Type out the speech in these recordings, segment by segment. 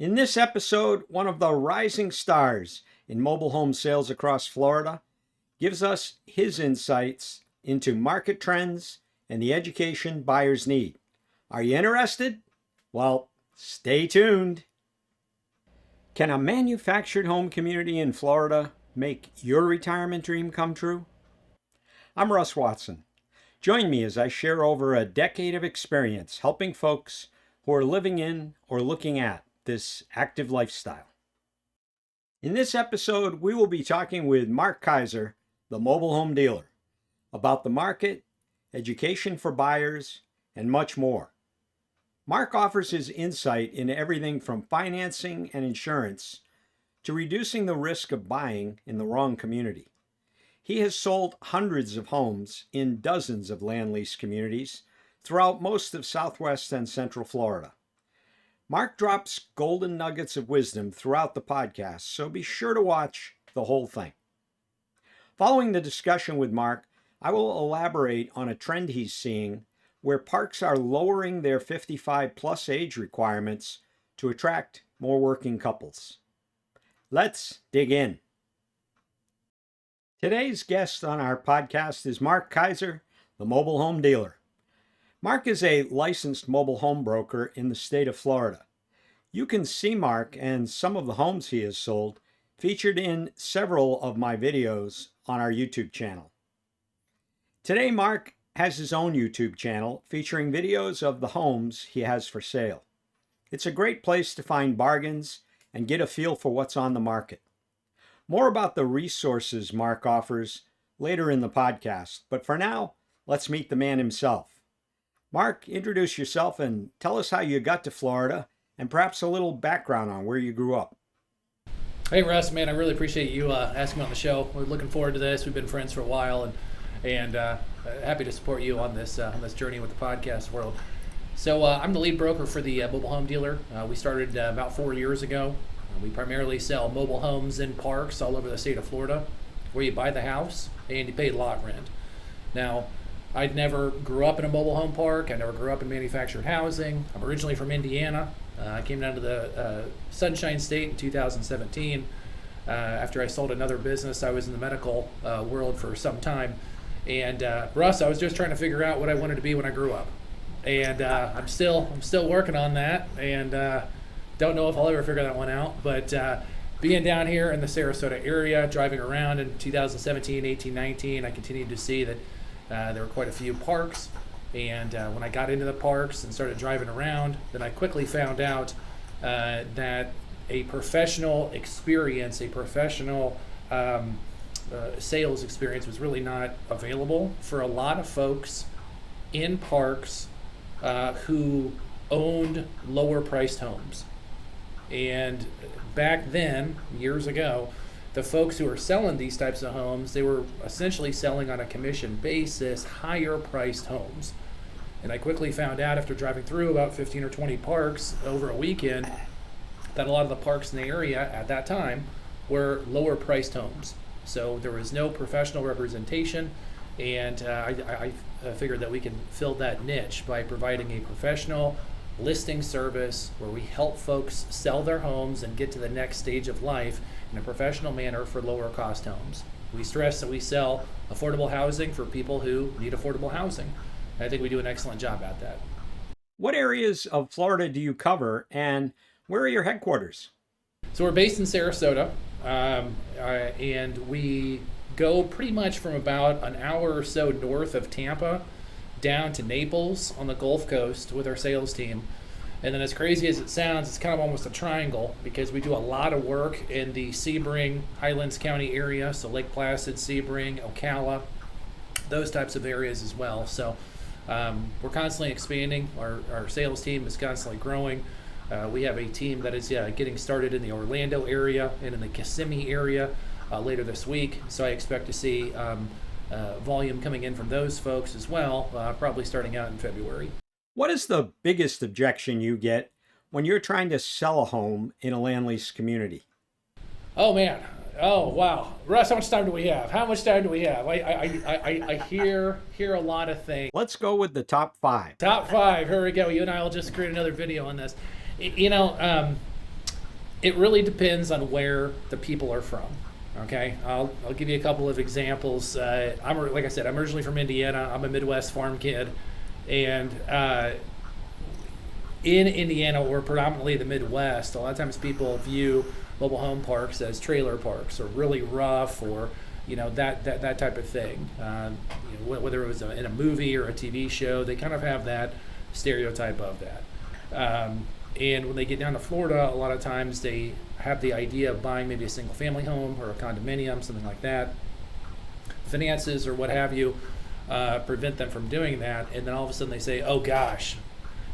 In this episode, one of the rising stars in mobile home sales across Florida gives us his insights into market trends and the education buyers need. Are you interested? Well, stay tuned. Can a manufactured home community in Florida make your retirement dream come true? I'm Russ Watson. Join me as I share over a decade of experience helping folks who are living in or looking at this active lifestyle. In this episode, we will be talking with Mark Kaiser, the mobile home dealer, about the market, education for buyers, and much more. Mark offers his insight into everything from financing and insurance to reducing the risk of buying in the wrong community. He has sold hundreds of homes in dozens of land-lease communities throughout most of Southwest and Central Florida. Mark drops golden nuggets of wisdom throughout the podcast, so be sure to watch the whole thing. Following the discussion with Mark, I will elaborate on a trend he's seeing where parks are lowering their 55-plus age requirements to attract more working couples. Let's dig in. Today's guest on our podcast is Mark Kaiser, the mobile home dealer. Mark is a licensed mobile home broker in the state of Florida. You can see Mark and some of the homes he has sold featured in several of my videos on our YouTube channel. Today, Mark has his own YouTube channel featuring videos of the homes he has for sale. It's a great place to find bargains and get a feel for what's on the market. More about the resources Mark offers later in the podcast, but for now, let's meet the man himself. Mark, introduce yourself and tell us how you got to Florida and perhaps a little background on where you grew up. Hey Russ, man, I really appreciate you asking me on the show. We're looking forward to this. We've been friends for a while, and happy to support you on this journey with the podcast world. So I'm the lead broker for the mobile home dealer. We started about 4 years ago. We primarily sell mobile homes in parks all over the state of Florida, where you buy the house and you pay lot rent. Now, I never grew up in a mobile home park. I never grew up in manufactured housing. I'm originally from Indiana. I came down to the Sunshine State in 2017. After I sold another business, I was in the medical world for some time. And Russ, I was just trying to figure out what I wanted to be when I grew up. And I'm still working on that, and don't know if I'll ever figure that one out. But being down here in the Sarasota area, driving around in 2017, 18, 19, I continued to see that there were quite a few parks. And when I got into the parks and started driving around, then I quickly found out that a professional experience, a professional sales experience was really not available for a lot of folks in parks who owned lower priced homes. And back then, years ago, the folks who were selling these types of homes, they were essentially selling on a commission basis higher priced homes. And I quickly found out after driving through about 15 or 20 parks over a weekend that a lot of the parks in the area at that time were lower priced homes. So there was no professional representation, and I figured that we can fill that niche by providing a professional listing service where we help folks sell their homes and get to the next stage of life in a professional manner for lower cost homes. We stress that we sell affordable housing for people who need affordable housing. I think we do an excellent job at that. What areas of Florida do you cover, and where are your headquarters? So we're based in Sarasota, and we go pretty much from about an hour or so north of Tampa down to Naples on the Gulf Coast with our sales team. And then, as crazy as it sounds, it's kind of almost a triangle because we do a lot of work in the Sebring, Highlands County area, so Lake Placid, Sebring, Ocala, those types of areas as well. So we're constantly expanding. Our sales team is constantly growing. We have a team that is getting started in the Orlando area and in the Kissimmee area later this week. So I expect to see volume coming in from those folks as well, probably starting out in February. What is the biggest objection you get when you're trying to sell a home in a land lease community? Oh man, Oh, wow. Russ, how much time do we have? How much time do we have? I hear a lot of things. Let's go with the top 5. Top 5. Here we go. You and I will just create another video on this. You know, It really depends on where the people are from. Okay, I'll give you a couple of examples. Like I said, I'm originally from Indiana. I'm a Midwest farm kid, and in Indiana, or predominantly the Midwest, a lot of times people view mobile home parks as trailer parks, or really rough, or that type of thing. Whether it was in a movie or a TV show, they kind of have that stereotype of that. And when they get down to Florida, a lot of times they have the idea of buying maybe a single family home or a condominium, something like that. Finances or what have you prevent them from doing that, and then all of a sudden they say, oh gosh,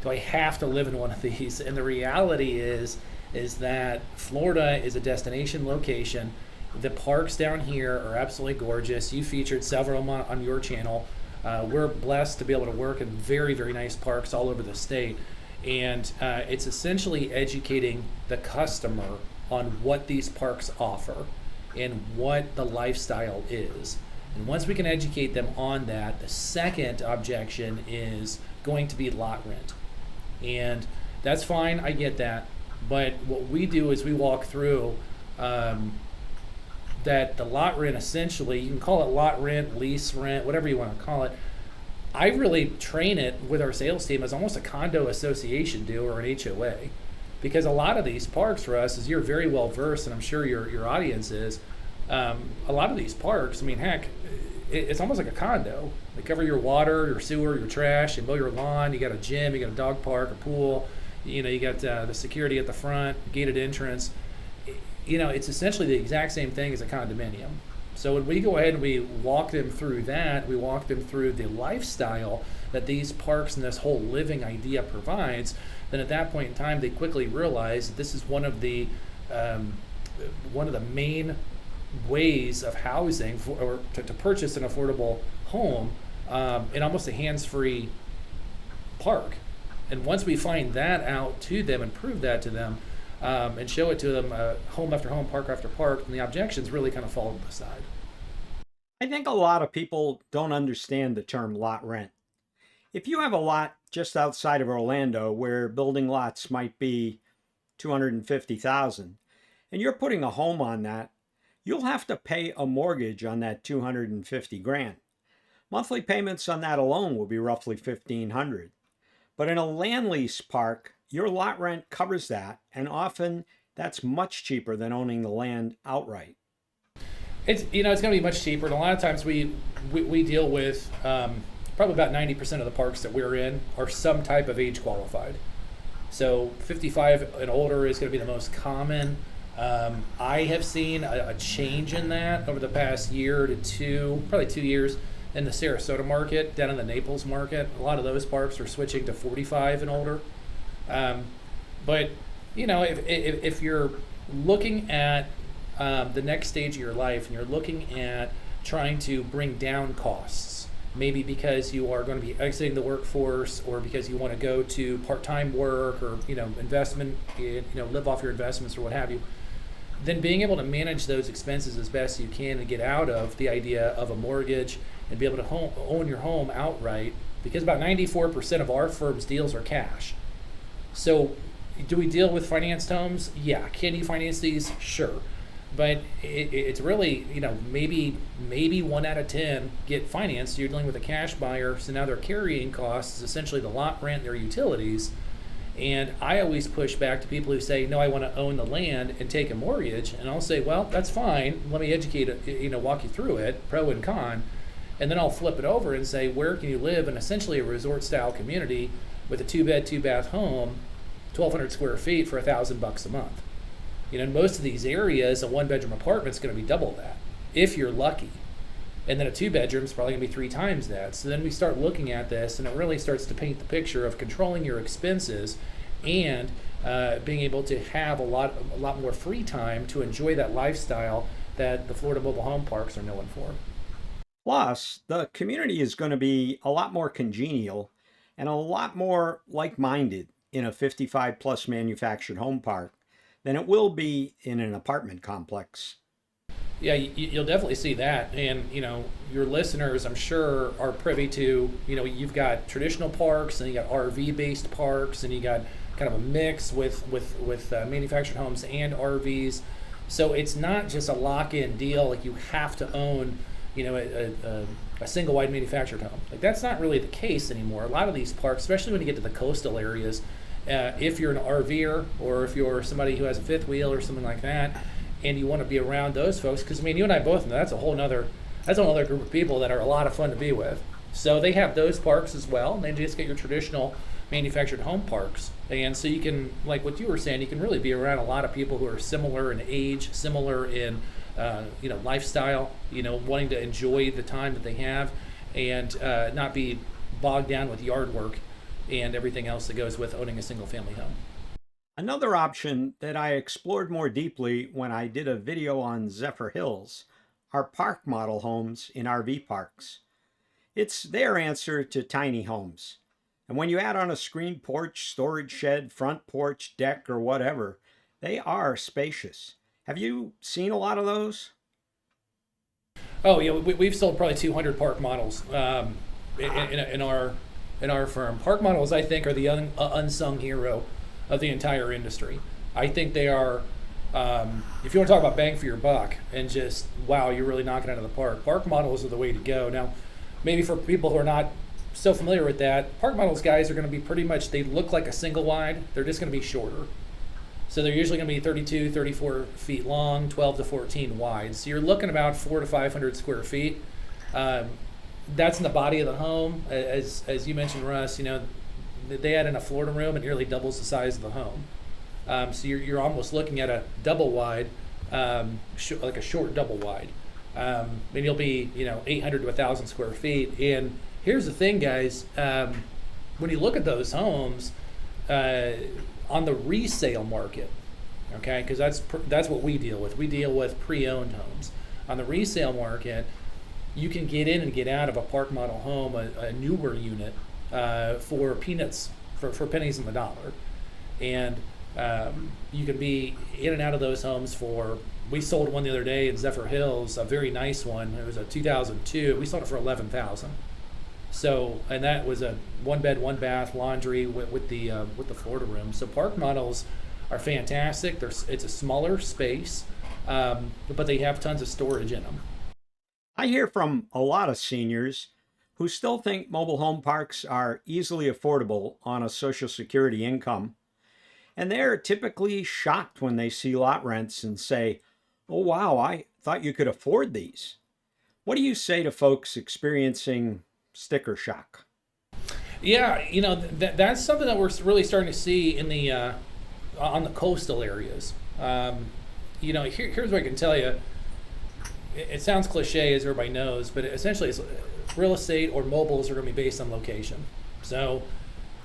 do I have to live in one of these? And the reality is that Florida is a destination location. The parks down here are absolutely gorgeous. You featured several of them on your channel. We're blessed to be able to work in very, very nice parks all over the state. And it's essentially educating the customer on what these parks offer and what the lifestyle is. And once we can educate them on that, the second objection is going to be lot rent. And that's fine, I get that. But what we do is we walk through that the lot rent, essentially, you can call it lot rent, lease rent, whatever you want to call it. I really train it with our sales team as almost a condo association deal or an HOA. Because a lot of these parks for us, as you're very well versed, and I'm sure your audience is, a lot of these parks, I mean, heck, it's almost like a condo. They cover your water, your sewer, your trash, and mow your lawn. You got a gym, you got a dog park, a pool. You got the security at the front, gated entrance. It's essentially the exact same thing as a condominium. So when we go ahead and we walk them through that, we walk them through the lifestyle that these parks and this whole living idea provides, then at that point in time, they quickly realize this is one of the main ways of housing or to purchase an affordable home in almost a hands-free park. And once we find that out to them and prove that to them and show it to them home after home, park after park, then the objections really kind of fall to the side. I think a lot of people don't understand the term lot rent. If you have a lot just outside of Orlando where building lots might be $250,000 and you're putting a home on that, you'll have to pay a mortgage on that $250,000. Monthly payments on that alone will be roughly $1,500. But in a land lease park, your lot rent covers that, and often that's much cheaper than owning the land outright. It's going to be much cheaper, and a lot of times we deal with probably about 90% of the parks that we're in are some type of age qualified. So 55 and older is going to be the most common. I have seen a change in that over the past year to two, probably 2 years, in the Sarasota market, down in the Naples market. A lot of those parks are switching to 45 and older. But if you're looking at the next stage of your life and you're looking at trying to bring down costs, maybe because you are going to be exiting the workforce or because you want to go to part-time work or investment, live off your investments or what have you, then being able to manage those expenses as best you can and get out of the idea of a mortgage and be able to own your home outright, because about 94% of our firm's deals are cash. So do we deal with financed homes? Yeah. Can you finance these? Sure. But it's really, maybe 1 out of 10 get financed. You're dealing with a cash buyer, so now their carrying costs is essentially the lot rent, their utilities. And I always push back to people who say, no, I want to own the land and take a mortgage. And I'll say, well, that's fine. Let me educate, walk you through it, pro and con. And then I'll flip it over and say, where can you live in essentially a resort style community with a 2-bed, 2-bath home, 1,200 square feet for $1,000 a month? In most of these areas, a 1-bedroom apartment is going to be double that, if you're lucky. And then a 2-bedroom is probably going to be 3 times that. So then we start looking at this, and it really starts to paint the picture of controlling your expenses and being able to have a lot more free time to enjoy that lifestyle that the Florida mobile home parks are known for. Plus, the community is going to be a lot more congenial and a lot more like-minded in a 55-plus manufactured home park than it will be in an apartment complex. Yeah, you'll definitely see that. And, your listeners, I'm sure, are privy to, you've got traditional parks and you got RV-based parks and you got kind of a mix with manufactured homes and RVs. So it's not just a lock-in deal, like you have to own, a single wide manufactured home. Like that's not really the case anymore. A lot of these parks, especially when you get to the coastal areas, if you're an RVer or if you're somebody who has a fifth wheel or something like that, and you want to be around those folks, because you and I both know that's a whole nother group of people that are a lot of fun to be with. So they have those parks as well, and they just get your traditional manufactured home parks. And so you can, like what you were saying, you can really be around a lot of people who are similar in age, similar in lifestyle, wanting to enjoy the time that they have, and not be bogged down with yard work and everything else that goes with owning a single family home. Another option that I explored more deeply when I did a video on Zephyr Hills are park model homes in RV parks. It's their answer to tiny homes. And when you add on a screened porch, storage shed, front porch, deck, or whatever, they are spacious. Have you seen a lot of those? Oh yeah, we've sold probably 200 park models in our firm. Park models, I think, are the unsung hero of the entire industry. I think they are, if you want to talk about bang for your buck and just, wow, you're really knocking it out of the park, park models are the way to go. Now, maybe for people who are not so familiar with that, park models guys are going to be pretty much, they look like a single wide, they're just going to be shorter. So they're usually going to be 32, 34 feet long, 12 to 14 wide. So you're looking about 400 to 500 square feet. That's in the body of the home. As you mentioned, Russ, they add in a Florida room, it nearly doubles the size of the home. So you're almost looking at a double wide, like a short double wide. And you'll be 800 to 1,000 square feet. And here's the thing, guys. When you look at those homes on the resale market, okay, because that's what we deal with. We deal with pre-owned homes. On the resale market, you can get in and get out of a park model home, a newer unit, for peanuts, for pennies on the dollar. And you can be in and out of those homes for, we sold one the other day in Zephyr Hills, a very nice one. It was a 2002. We sold it for $11,000. So, and that was a one bed, one bath, laundry with the Florida room. So park models are fantastic. It's a smaller space, but they have tons of storage in them. I hear from a lot of seniors who still think mobile home parks are easily affordable on a Social Security income. And they're typically shocked when they see lot rents and say, "Oh wow, I thought you could afford these." What do you say to folks experiencing sticker shock? Yeah, that's something that we're really starting to see in the on the coastal areas. Here's what I can tell you. It sounds cliche, as everybody knows, but essentially it's real estate or mobiles are going to be based on location. So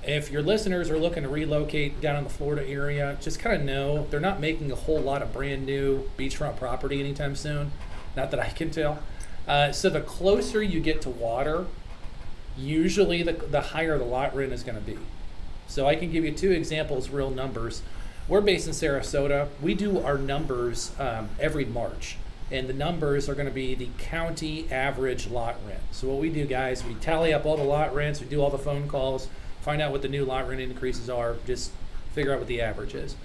if your listeners are looking to relocate down in the Florida area, just kind of know they're not making a whole lot of brand new beachfront property anytime soon. Not that I can tell. So the closer you get to water, usually the higher the lot rent is going to be. So I can give you two examples, real numbers. We're based in Sarasota. We do our numbers every March. And the numbers are going to be the county average lot rent. So what we do, guys, we tally up all the lot rents, we do all the phone calls, find out what the new lot rent increases are, just figure out what the average is.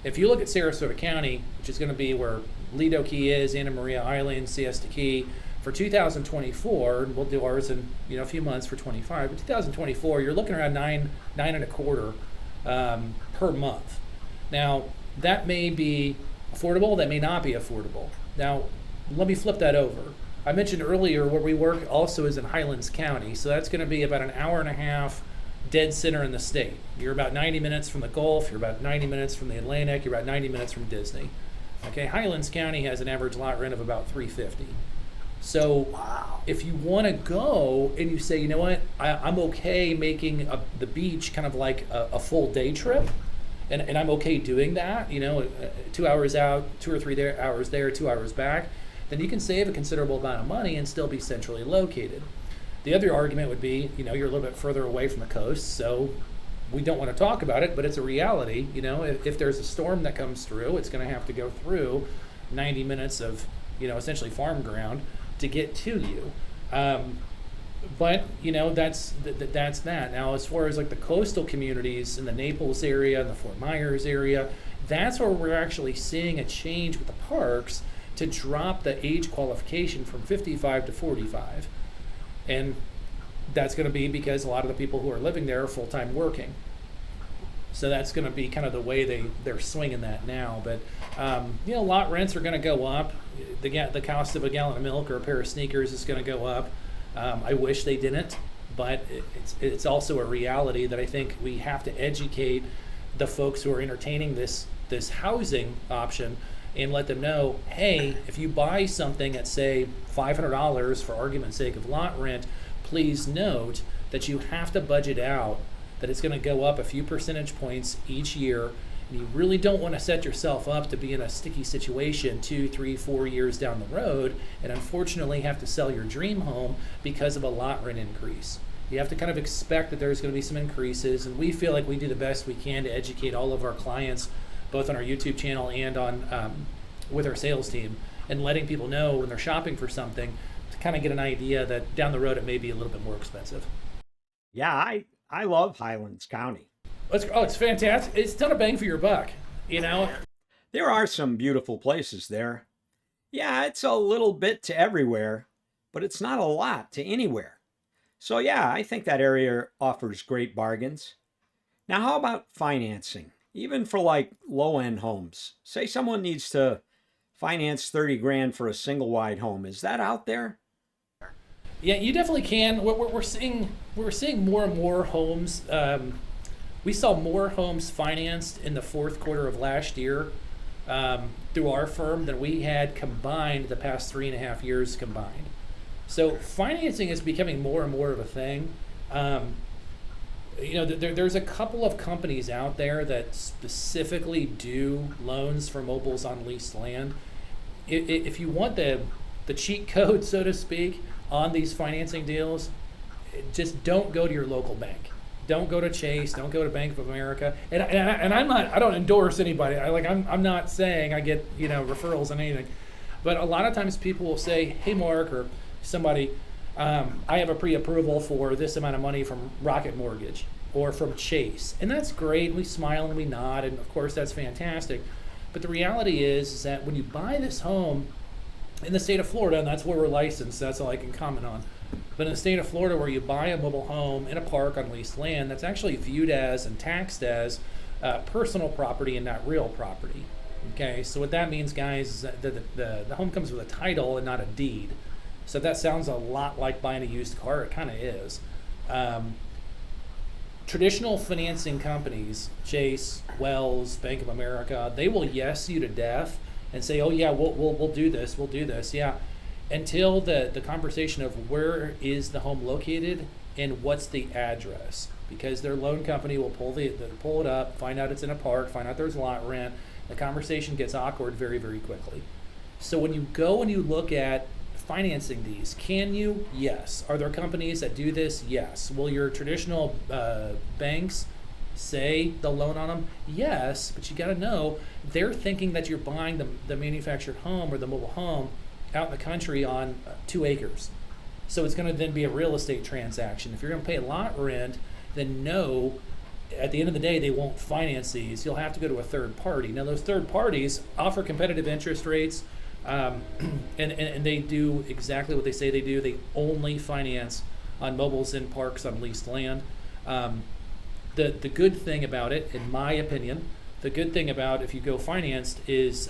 If you look at Sarasota County, which is going to be where Lido Key is, Anna Maria Island, Siesta Key, for 2024, and we'll do ours in a few months for 25, but 2024, you're looking around nine and a quarter per month. Now, that may be affordable, that may not be affordable. Now, let me flip that over. I mentioned earlier where we work also is in Highlands County, so that's going to be about an hour and a half dead center in the state. You're about 90 minutes from the Gulf, you're about 90 minutes from the Atlantic, you're about 90 minutes from Disney. Okay, Highlands County has an average lot rent of about $350. So if you want to go and you say, you know what, I'm okay making the beach kind of like a full day trip, and I'm okay doing that, 2 hours out, 2 or 3 hours there, 2 hours back, then you can save a considerable amount of money and still be centrally located. The other argument would be, you're a little bit further away from the coast, so we don't want to talk about it, but it's a reality. If there's a storm that comes through, it's going to have to go through 90 minutes of, essentially farm ground to get to you. But that's that. Now, as far as like the coastal communities in the Naples area and the Fort Myers area, that's where we're actually seeing a change with the parks to drop the age qualification from 55 to 45. And that's going to be because a lot of the people who are living there are full-time working. So that's going to be kind of the way they're swinging that now. But lot rents are going to go up. The cost of a gallon of milk or a pair of sneakers is going to go up. I wish they didn't, but it's also a reality that I think we have to educate the folks who are entertaining this housing option and let them know, hey, if you buy something at say $500 for argument's sake of lot rent, please note that you have to budget out that it's going to go up a few percentage points each year. And you really don't want to set yourself up to be in a sticky situation 2, 3, 4 years down the road and unfortunately have to sell your dream home because of a lot rent increase. You have to kind of expect that there's going to be some increases, and we feel like we do the best we can to educate all of our clients, both on our YouTube channel and on with our sales team, and letting people know when they're shopping for something to kind of get an idea that down the road it may be a little bit more expensive. Yeah, I love Highlands County. It's fantastic. It's a ton of bang for your buck, There are some beautiful places there. Yeah, it's a little bit to everywhere, but it's not a lot to anywhere. So yeah, I think that area offers great bargains. Now, how about financing? Even for like low-end homes. Say someone needs to finance 30 grand for a single wide home. Is that out there? Yeah, you definitely can. We're seeing more and more homes. We saw more homes financed in the fourth quarter of last year through our firm than we had combined the past 3.5 years combined. So financing is becoming more and more of a thing. There's a couple of companies out there that specifically do loans for mobiles on leased land. If you want the cheat code, so to speak, on these financing deals, just don't go to your local bank. Don't go to Chase. Don't go to Bank of America. And I don't endorse anybody. I'm not saying I get referrals on anything, but a lot of times people will say, "Hey, Mark," or somebody, "I have a pre-approval for this amount of money from Rocket Mortgage or from Chase," and that's great. We smile and we nod, and of course that's fantastic. But the reality is that when you buy this home in the state of Florida, and that's where we're licensed, that's all I can comment on. But in the state of Florida, where you buy a mobile home in a park on leased land, that's actually viewed as and taxed as personal property and not real property. Okay, so what that means, guys, is that the home comes with a title and not a deed. So that sounds a lot like buying a used car. It kind of is. Traditional financing companies, Chase, Wells, Bank of America, they will yes you to death and say, "Oh yeah, we'll do this, yeah," until the conversation of where is the home located and what's the address, because their loan company will pull it up, find out it's in a park, find out there's lot rent. The conversation gets awkward very, very quickly. So when you go and you look at financing these, can you? Yes. Are there companies that do this? Yes. Will your traditional banks say the loan on them? Yes, but you got to know they're thinking that you're buying the manufactured home or the mobile home out in the country on 2 acres. So it's going to then be a real estate transaction. If you're going to pay lot rent, then no, at the end of the day, they won't finance these. You'll have to go to a third party. Now, those third parties offer competitive interest rates, and they do exactly what they say they do. They only finance on mobiles in parks on leased land. The good thing about it, in my opinion, the good thing about if you go financed is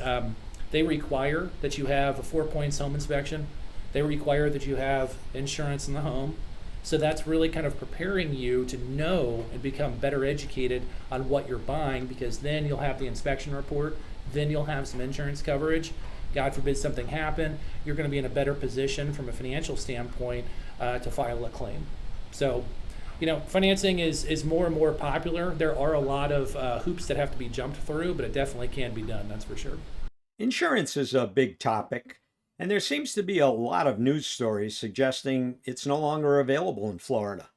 they require that you have a 4 points home inspection. They require that you have insurance in the home. So that's really kind of preparing you to know and become better educated on what you're buying, because then you'll have the inspection report, then you'll have some insurance coverage. God forbid something happen, you're going to be in a better position from a financial standpoint to file a claim. So, financing is more and more popular. There are a lot of hoops that have to be jumped through, but it definitely can be done, that's for sure. Insurance is a big topic, and there seems to be a lot of news stories suggesting it's no longer available in Florida.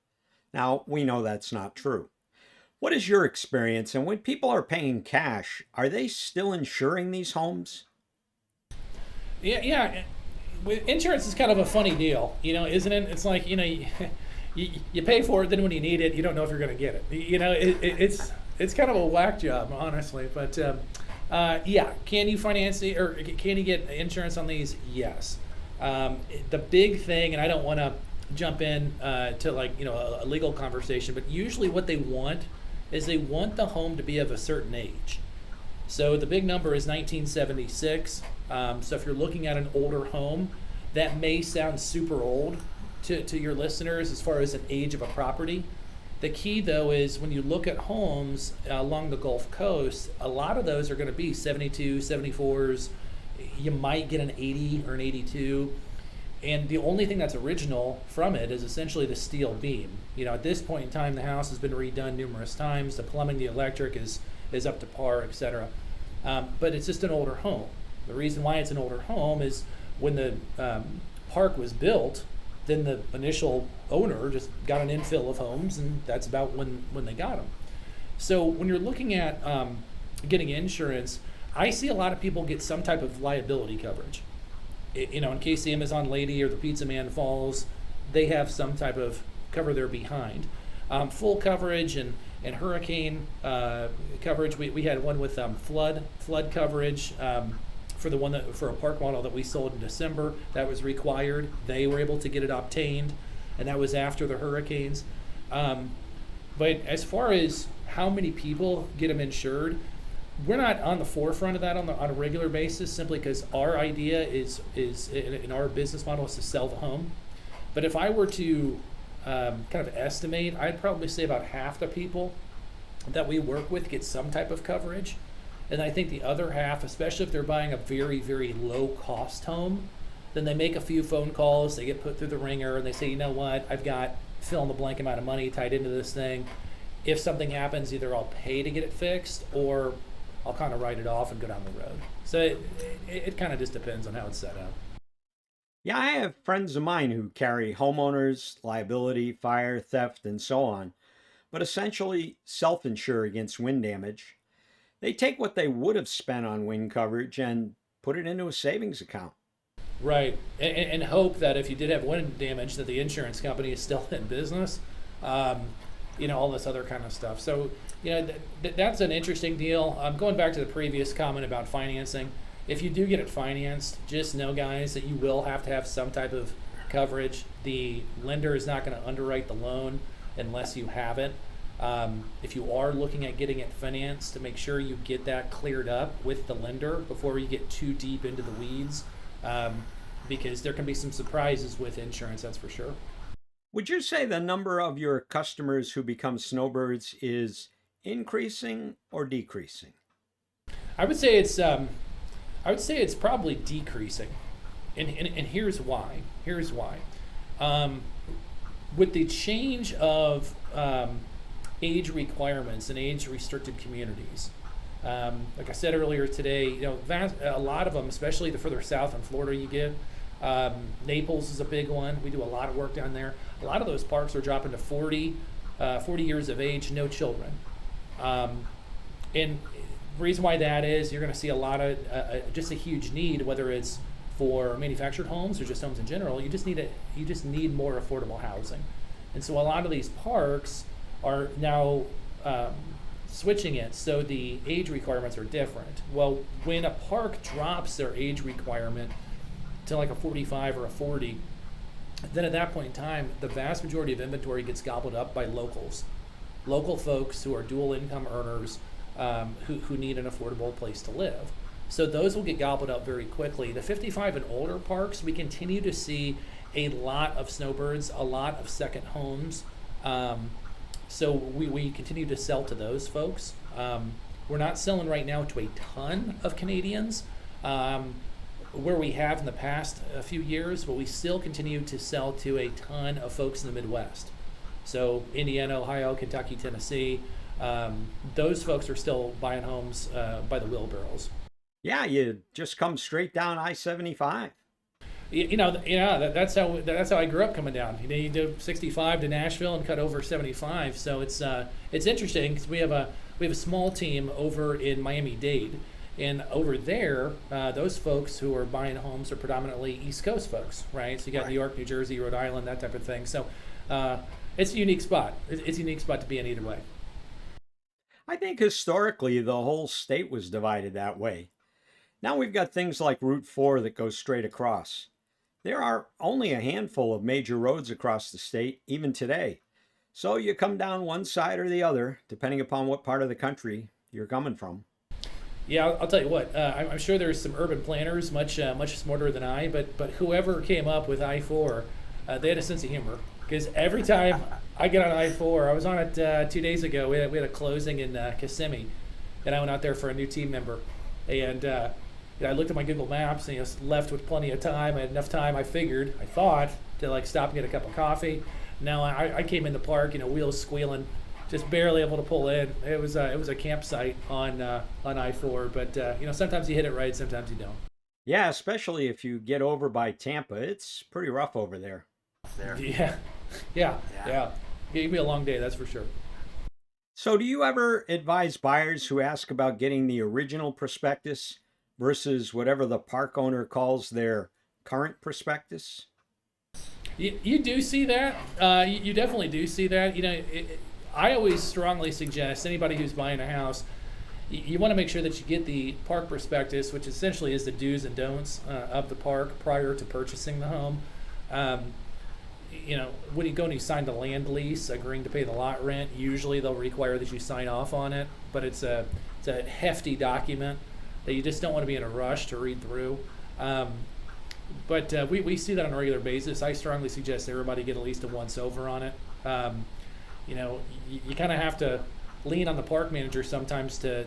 Now, we know that's not true. What is your experience, and when people are paying cash, are they still insuring these homes? Yeah. Insurance is kind of a funny deal, isn't it? It's like, you pay for it, then when you need it, you don't know if you're going to get it. It's kind of a whack job, honestly. But yeah, can you finance it, or can you get insurance on these? Yes. The big thing, and I don't want to jump in to a legal conversation, but usually what they want is they want the home to be of a certain age. So the big number is 1976. So if you're looking at an older home, that may sound super old to your listeners as far as an age of a property. The key, though, is when you look at homes along the Gulf Coast, a lot of those are going to be 72, 74s. You might get an 80 or an 82. And the only thing that's original from it is essentially the steel beam. At this point in time, the house has been redone numerous times. The plumbing, the electric is up to par, etc. But it's just an older home. The reason why it's an older home is when the park was built, then the initial owner just got an infill of homes, and that's about when they got them. So when you're looking at getting insurance, I see a lot of people get some type of liability coverage. In case the Amazon lady or the pizza man falls, they have some type of cover they're behind. Full coverage and hurricane coverage. We had one with flood coverage for a park model that we sold in December. That was required. They were able to get it obtained, and that was after the hurricanes. But as far as how many people get them insured, we're not on the forefront of that on a regular basis, simply because our idea is in our business model is to sell the home. But if I were to kind of estimate, I'd probably say about half the people that we work with get some type of coverage. And I think the other half, especially if they're buying a very, very low cost home, then they make a few phone calls, they get put through the ringer, and they say, you know what, I've got fill in the blank amount of money tied into this thing. If something happens, either I'll pay to get it fixed, or I'll kind of write it off and go down the road. So it kind of just depends on how it's set up. Yeah, I have friends of mine who carry homeowners, liability, fire, theft, and so on, but essentially self-insure against wind damage. They take what they would have spent on wind coverage and put it into a savings account. Right, and hope that if you did have wind damage, that the insurance company is still in business. All this other kind of stuff. So, that's an interesting deal. Going back to the previous comment about financing, if you do get it financed, just know, guys, that you will have to have some type of coverage. The lender is not going to underwrite the loan unless you have it. If you are looking at getting it financed, to make sure you get that cleared up with the lender before you get too deep into the weeds, because there can be some surprises with insurance, that's for sure. Would you say the number of your customers who become snowbirds is increasing or decreasing? I would say it's probably decreasing, and here's why. With the change of age requirements and age restricted communities, like I said earlier today, a lot of them, especially the further south in Florida you get, Naples is a big one. We do a lot of work down there. A lot of those parks are dropping to 40 years of age, no children. And the reason why that is, you're going to see a lot of just a huge need, whether it's for manufactured homes or just homes in general. You just need more affordable housing, and so a lot of these parks are now switching it so the age requirements are different. Well, when a park drops their age requirement to like a 45 or a 40, then at that point in time, the vast majority of inventory gets gobbled up by local folks who are dual income earners, who need an affordable place to live. So those will get gobbled up very quickly. The 55 and older parks, we continue to see a lot of snowbirds, a lot of second homes. So we continue to sell to those folks. We're not selling right now to a ton of Canadians, where we have in the past a few years, but we still continue to sell to a ton of folks in the Midwest. So Indiana, Ohio, Kentucky, Tennessee, those folks are still buying homes by the wheelbarrows. Yeah, you just come straight down I-75. That's how I grew up coming down. You do 65 to Nashville and cut over 75. So it's interesting because we have a small team over in Miami-Dade, And over there, those folks who are buying homes are predominantly East Coast folks, right? So you got New York, New Jersey, Rhode Island, that type of thing. So it's a unique spot. It's a unique spot to be in either way. I think historically the whole state was divided that way. Now we've got things like Route 4 that goes straight across. There are only a handful of major roads across the state, even today. So you come down one side or the other, depending upon what part of the country you're coming from. Yeah, I'll tell you what. I'm sure there's some urban planners much smarter than I, but whoever came up with I-4, they had a sense of humor. Because every time I get on I-4, I was on it 2 days ago. We had a closing in Kissimmee, and I went out there for a new team member. And I looked at my Google Maps and left with plenty of time. I had enough time, I thought, to like stop and get a cup of coffee. Now I came in the park, wheels squealing, just barely able to pull in. It was a campsite on I-4, but sometimes you hit it right, sometimes you don't. Yeah, especially if you get over by Tampa, it's pretty rough over there. Yeah. Gave me a long day, that's for sure. So do you ever advise buyers who ask about getting the original prospectus versus whatever the park owner calls their current prospectus? You do see that. You definitely do see that. I always strongly suggest anybody who's buying a house, you want to make sure that you get the park prospectus, which essentially is the do's and don'ts of the park prior to purchasing the home. When you go and you sign the land lease, agreeing to pay the lot rent, usually they'll require that you sign off on it, but it's a hefty document that you just don't want to be in a rush to read through. But we see that on a regular basis. I strongly suggest everybody get at least a once over on it. You kind of have to lean on the park manager sometimes to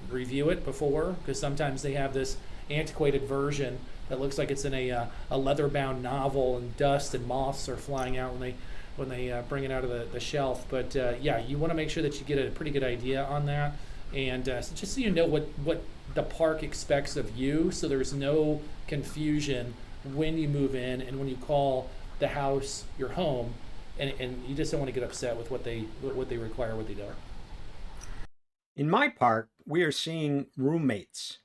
review it before, because sometimes they have this antiquated version that looks like it's in a leather-bound novel, and dust and moths are flying out when they bring it out of the shelf. But you want to make sure that you get a pretty good idea on that, and just so you know what the park expects of you, so there's no confusion when you move in and when you call the house your home, and you just don't want to get upset with what they require, what they don't. In my park, we are seeing roommates.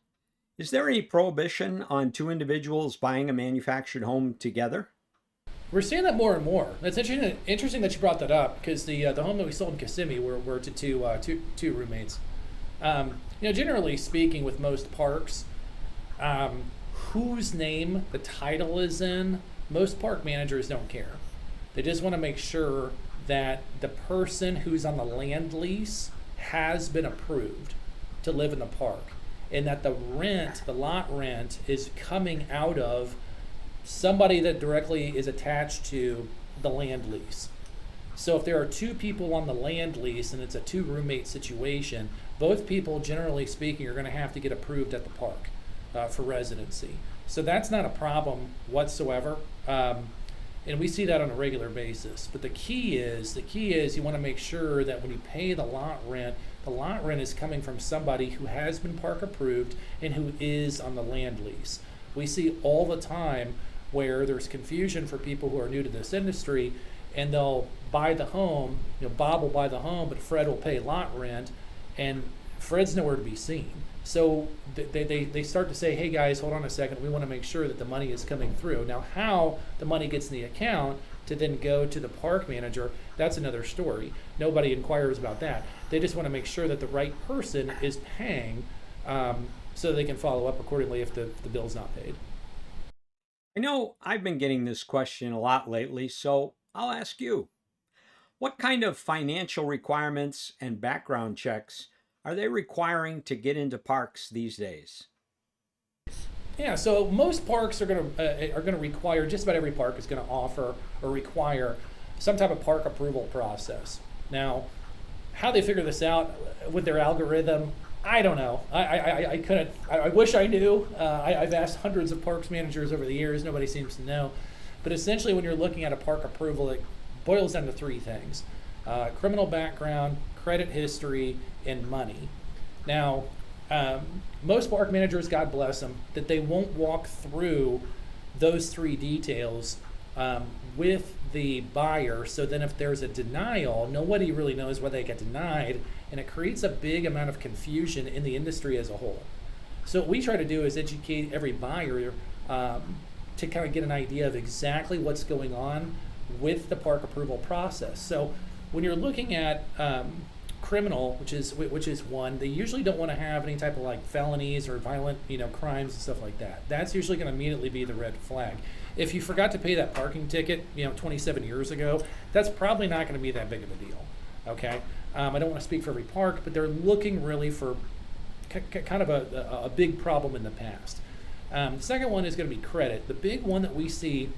Is there any prohibition on two individuals buying a manufactured home together? We're seeing that more and more. It's interesting that you brought that up, because the home that we sold in Kissimmee were to two roommates. Generally speaking, with most parks, whose name the title is in, most park managers don't care. They just want to make sure that the person who's on the land lease has been approved to live in the park, and that the lot rent is coming out of somebody that directly is attached to the land lease. So if there are two people on the land lease and it's a two roommate situation, both people, generally speaking, are going to have to get approved at the park for residency. So that's not a problem whatsoever. And we see that on a regular basis. But the key is you want to make sure that when you pay the lot rent is coming from somebody who has been park approved and who is on the land lease. We see all the time where there's confusion for people who are new to this industry, and they'll buy the home, Bob will buy the home, but Fred will pay lot rent, and Fred's nowhere to be seen. So they start to say, hey guys, hold on a second, we want to make sure that the money is coming through. Now how the money gets in the account to then go to the park manager, that's another story. Nobody inquires about that. They just want to make sure that the right person is paying, so they can follow up accordingly if the bill's not paid. I know I've been getting this question a lot lately, so I'll ask you. What kind of financial requirements and background checks are they requiring to get into parks these days? Yeah, so most parks are going to require, just about every park is going to offer or require some type of park approval process. Now, how they figure this out with their algorithm, I don't know. I couldn't. I wish I knew. I've asked hundreds of parks managers over the years. Nobody seems to know. But essentially, when you're looking at a park approval, it boils down to three things: criminal background, credit history, and money. Now, most park managers, God bless them, that they won't walk through those three details with the buyer. So then if there's a denial, nobody really knows why they get denied, and it creates a big amount of confusion in the industry as a whole. So what we try to do is educate every buyer to kind of get an idea of exactly what's going on with the park approval process. So when you're looking at criminal, which is one, they usually don't want to have any type of like felonies or violent, crimes and stuff like that. That's usually going to immediately be the red flag. If you forgot to pay that parking ticket, 27 years ago, that's probably not going to be that big of a deal. Okay, I don't want to speak for every park, but they're looking really for kind of a big problem in the past. The second one is going to be credit. The big one that we see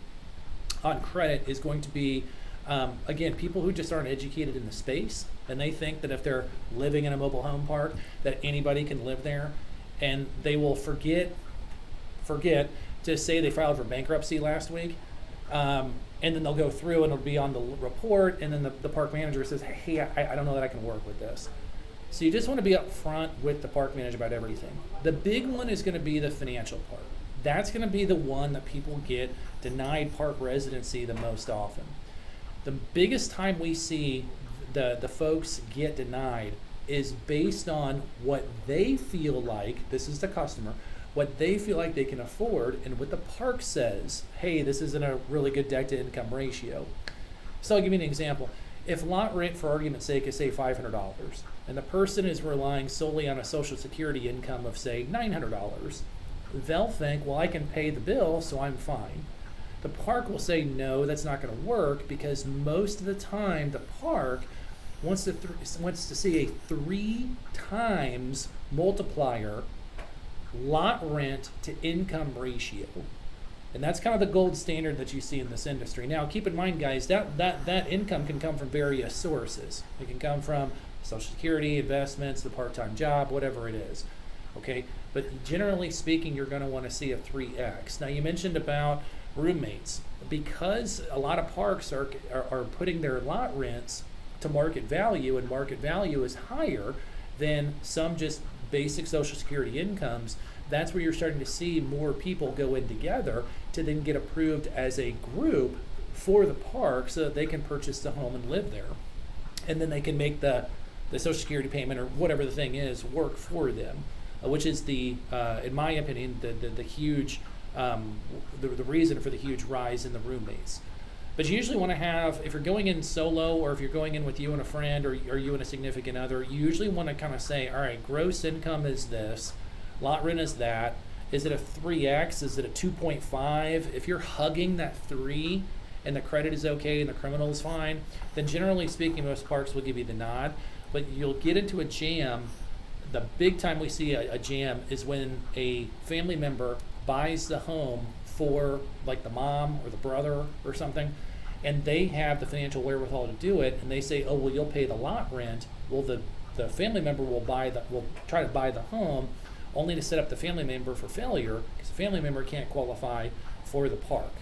on credit is going to be, again, people who just aren't educated in the space, and they think that if they're living in a mobile home park, that anybody can live there, and they will forget to say they filed for bankruptcy last week, and then they'll go through and it'll be on the report, and then the park manager says, hey, I don't know that I can work with this. So you just want to be up front with the park manager about everything. The big one is going to be the financial part. That's going to be the one that people get denied park residency the most often. The biggest time we see the folks get denied is based on what they feel like, this is the customer, what they feel like they can afford, and what the park says, hey, this isn't a really good debt to income ratio. So I'll give you an example. If lot rent, for argument's sake, is say $500, and the person is relying solely on a Social Security income of say $900, they'll think, well, I can pay the bill, so I'm fine. The park will say, no, that's not going to work, because most of the time the park wants to see a 3 times multiplier lot rent to income ratio. And that's kind of the gold standard that you see in this industry. Now, keep in mind, guys, that income can come from various sources. It can come from Social Security, investments, the part-time job, whatever it is. Okay, but generally speaking, you're going to want to see a 3x. Now, you mentioned about roommates. Because a lot of parks are putting their lot rents to market value, and market value is higher than some just basic Social Security incomes, that's where you're starting to see more people go in together to then get approved as a group for the park so that they can purchase the home and live there. And then they can make the Social Security payment or whatever the thing is work for them, which is in my opinion, the huge, the reason for the huge rise in the roommates. But you usually want to have, if you're going in solo or if you're going in with you and a friend or you and a significant other, you usually want to kind of say, all right, gross income is this, lot rent is that. Is it a 3x? Is it a 2.5? If you're hugging that 3 and the credit is okay and the criminal is fine, then generally speaking, most parks will give you the nod. But you'll get into a jam. The big time we see a jam is when a family member buys the home for like the mom or the brother or something, and they have the financial wherewithal to do it, and they say, oh, well, you'll pay the lot rent. Well, the family member will try to buy the home, only to set up the family member for failure, because the family member can't qualify for the park.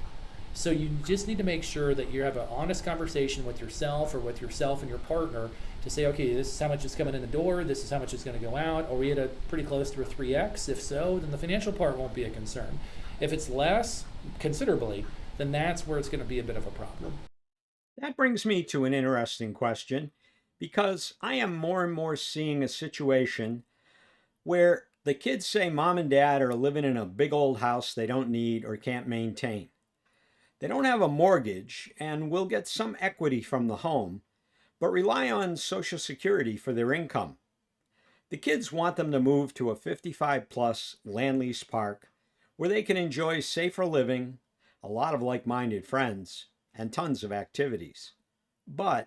So you just need to make sure that you have an honest conversation with yourself and your partner to say, okay, this is how much is coming in the door, this is how much is going to go out. Are we at pretty close to a 3x? If so, then the financial part won't be a concern. If it's less, considerably, then that's where it's going to be a bit of a problem. That brings me to an interesting question, because I am more and more seeing a situation where the kids say mom and dad are living in a big old house they don't need or can't maintain. They don't have a mortgage and will get some equity from the home, but rely on Social Security for their income. The kids want them to move to a 55-plus Land-Lease park where they can enjoy safer living, a lot of like-minded friends, and tons of activities. But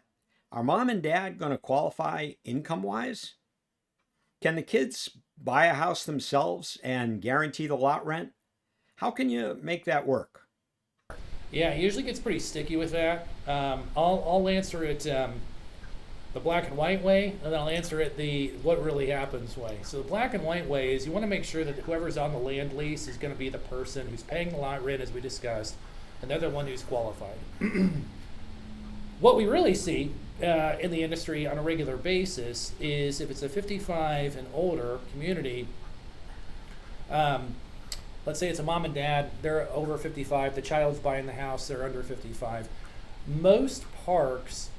are mom and dad going to qualify income-wise? Can the kids buy a house themselves and guarantee the lot rent? How can you make that work? Yeah, it usually gets pretty sticky with that. I'll answer it the black and white way, and then I'll answer it the what really happens way. So the black and white way is you want to make sure that whoever's on the land lease is going to be the person who's paying the lot rent, as we discussed, and they're the one who's qualified. What we really see in the industry on a regular basis is if it's a 55 and older community, let's say it's a mom and dad, they're over 55, the child's buying the house, they're under 55. Most parks,